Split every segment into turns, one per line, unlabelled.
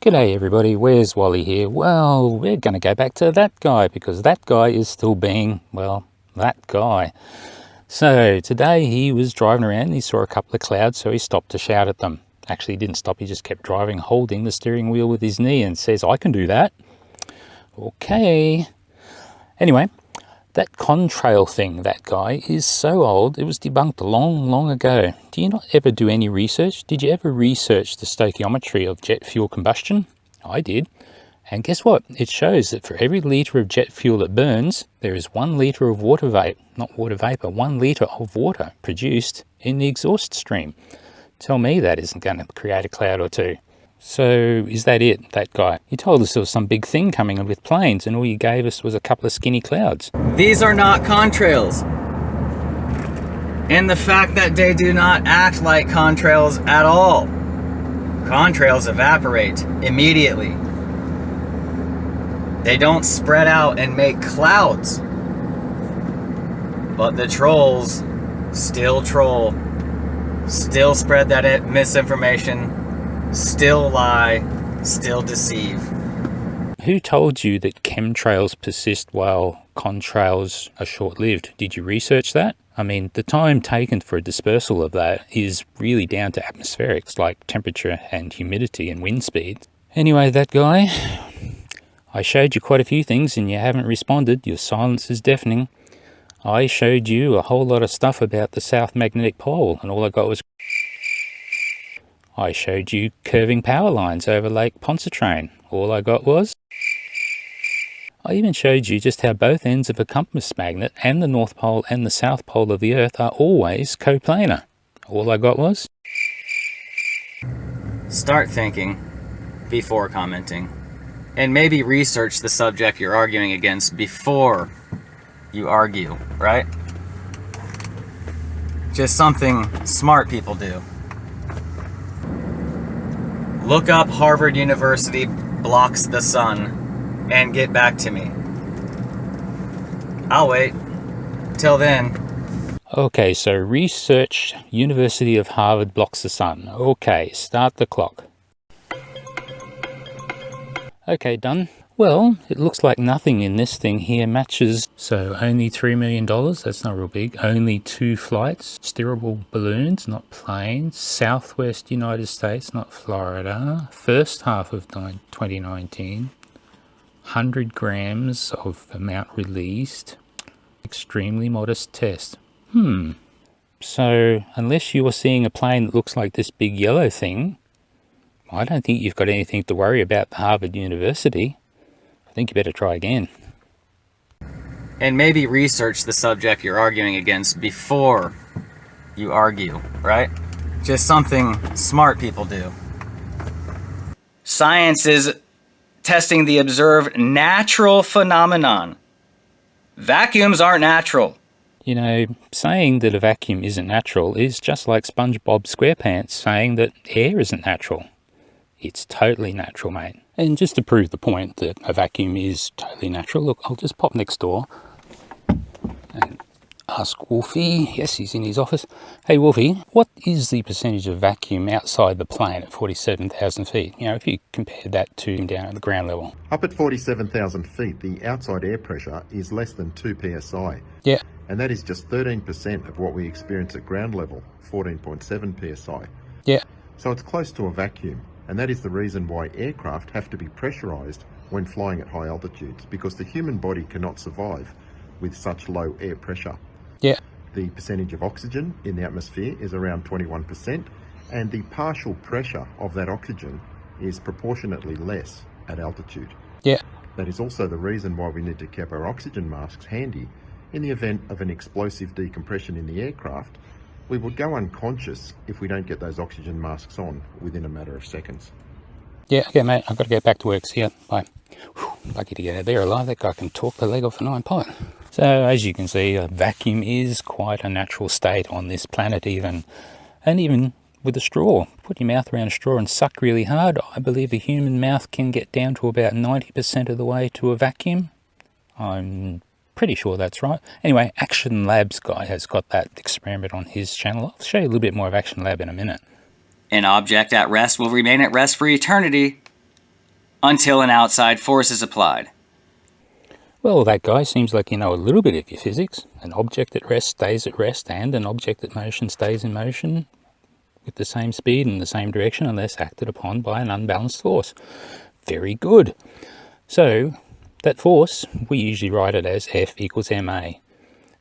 G'day everybody, where's Wally here? Well, we're going to go back to that guy because that guy is still being, well, that guy. So today he was driving around and he saw a couple of clouds, so he stopped to shout at them. Actually, he didn't stop, he just kept driving, holding the steering wheel with his knee and says, I can do that. Okay. Anyway, that contrail thing, that guy, is so old, it was debunked long ago. Do you not ever do any research? Did you ever research the stoichiometry of jet fuel combustion? I did. And guess what? It shows that for every litre of jet fuel that burns, there is 1 litre of water vapour, not water vapour, 1 litre of water produced in the exhaust stream. Tell me that isn't going to create a cloud or two. So is that it, that guy? He told us there was some big thing coming in with planes and all you gave us was a couple of skinny clouds.
These are not contrails. And the fact that they do not act like contrails at all. Contrails evaporate immediately. They don't spread out and make clouds. But the trolls still troll. Still spread that misinformation. Still lie, still deceive.
Who told you that chemtrails persist while contrails are short-lived? Did you research that? I mean, the time taken for a dispersal of that is really down to atmospherics like temperature and humidity and wind speed. Anyway, that guy, I showed you quite a few things and you haven't responded. Your silence is deafening. I showed you a whole lot of stuff about the South Magnetic Pole and all I got was... I showed you curving power lines over Lake Pontchartrain. All I got was... I even showed you just how both ends of a compass magnet and the North Pole and the South Pole of the Earth are always coplanar. All I got was...
Start thinking before commenting. And maybe research the subject you're arguing against before you argue, right? Just something smart people do. Look up Harvard University blocks the sun and get back to me. I'll wait. Till then.
Okay, so research University of Harvard blocks the sun. Okay, start the clock. Okay, done. Well, it looks like nothing in this thing here matches. So only $3 million, that's not real big. Only 2 flights, steerable balloons, not planes. Southwest United States, not Florida. First half of 2019. 100 grams of amount released. Extremely modest test. So unless you are seeing a plane that looks like this big yellow thing, I don't think you've got anything to worry about at Harvard University. I think you better try again.
And maybe research the subject you're arguing against before you argue, right? Just something smart people do. Science is testing the observed natural phenomenon. Vacuums aren't natural.
You know, saying that a vacuum isn't natural is just like SpongeBob SquarePants saying that air isn't natural. It's totally natural, mate. And just to prove the point that a vacuum is totally natural, look, I'll just pop next door and ask Wolfie. Yes, he's in his office. Hey, Wolfie, what is the percentage of vacuum outside the plane at 47,000 feet? You know, if you compare that to down at the ground level.
Up at 47,000 feet, the outside air pressure is less than 2 psi.
Yeah.
And that is just 13% of what we experience at ground level, 14.7 psi.
Yeah.
So it's close to a vacuum. And that is the reason why aircraft have to be pressurized when flying at high altitudes, because the human body cannot survive with such low air pressure.
Yeah.
The percentage of oxygen in the atmosphere is around 21%, and the partial pressure of that oxygen is proportionately less at altitude.
Yeah.
That is also the reason why we need to keep our oxygen masks handy. In the event of an explosive decompression in the aircraft, we would go unconscious if we don't get those oxygen masks on within a matter of seconds.
Yeah, okay, mate, I've got to get back to work. See ya. Bye. Whew, lucky to get out of there alive. That guy can talk the leg off a 9 pot. So, as you can see, a vacuum is quite a natural state on this planet even. And even with a straw. Put your mouth around a straw and suck really hard. I believe a human mouth can get down to about 90% of the way to a vacuum. I'm pretty sure that's right. Anyway, Action Labs guy has got that experiment on his channel. I'll show you a little bit more of Action Lab in a minute.
An object at rest will remain at rest for eternity. until an outside force is applied.
Well, that guy seems like you know a little bit of your physics. An object at rest stays at rest, and an object at motion stays in motion with the same speed and the same direction unless acted upon by an unbalanced force. Very good. So that force, we usually write it as F equals ma.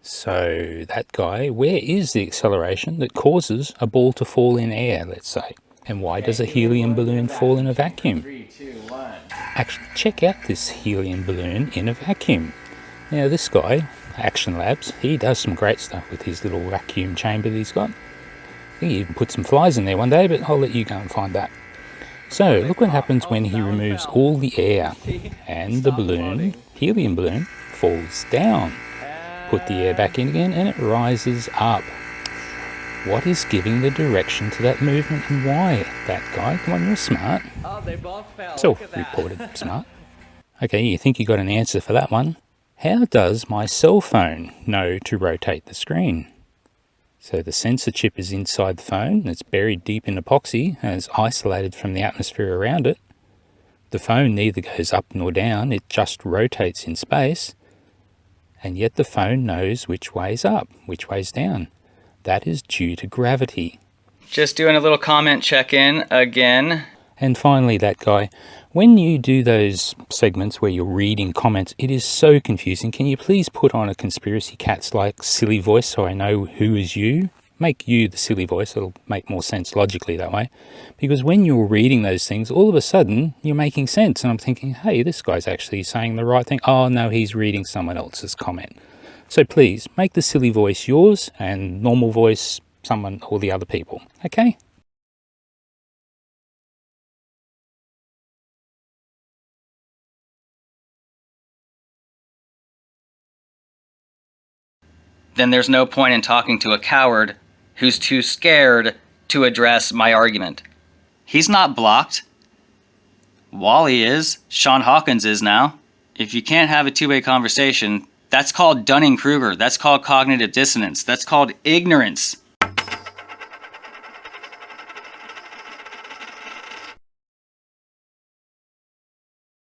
So that guy, where is the acceleration that causes a ball to fall in air, let's say? And why does a helium balloon fall in a vacuum?
3, 2, 1.
Actually, check out this helium balloon in a vacuum. Now this guy, Action Labs, he does some great stuff with his little vacuum chamber that he's got. I think he even put some flies in there one day, but I'll let you go and find that. So look what happens when he removes all the air and the balloon, helium balloon, falls down. Put the air back in again and it rises up. What is giving the direction to that movement and why? That guy, come on, you're smart.
Oh, they both fell.
Self-reported smart. Okay, you think you got an answer for that one. How does my cell phone know to rotate the screen? So the sensor chip is inside the phone, it's buried deep in epoxy and it's isolated from the atmosphere around it. The phone neither goes up nor down, it just rotates in space. And yet the phone knows which way's up, which way's down. That is due to gravity.
Just doing a little comment check-in again.
And finally, that guy, when you do those segments where you're reading comments, it is so confusing. Can you please put on a conspiracy cat's-like silly voice so I know who is you? Make you the silly voice, it'll make more sense logically that way. Because when you're reading those things, all of a sudden, you're making sense. And I'm thinking, hey, this guy's actually saying the right thing. Oh, no, he's reading someone else's comment. So please, make the silly voice yours and normal voice someone or the other people, okay?
Then there's no point in talking to a coward who's too scared to address my argument. He's not blocked. Wally is. Sean Hawkins is now. If you can't have a two-way conversation, that's called Dunning-Kruger. That's called cognitive dissonance. That's called ignorance.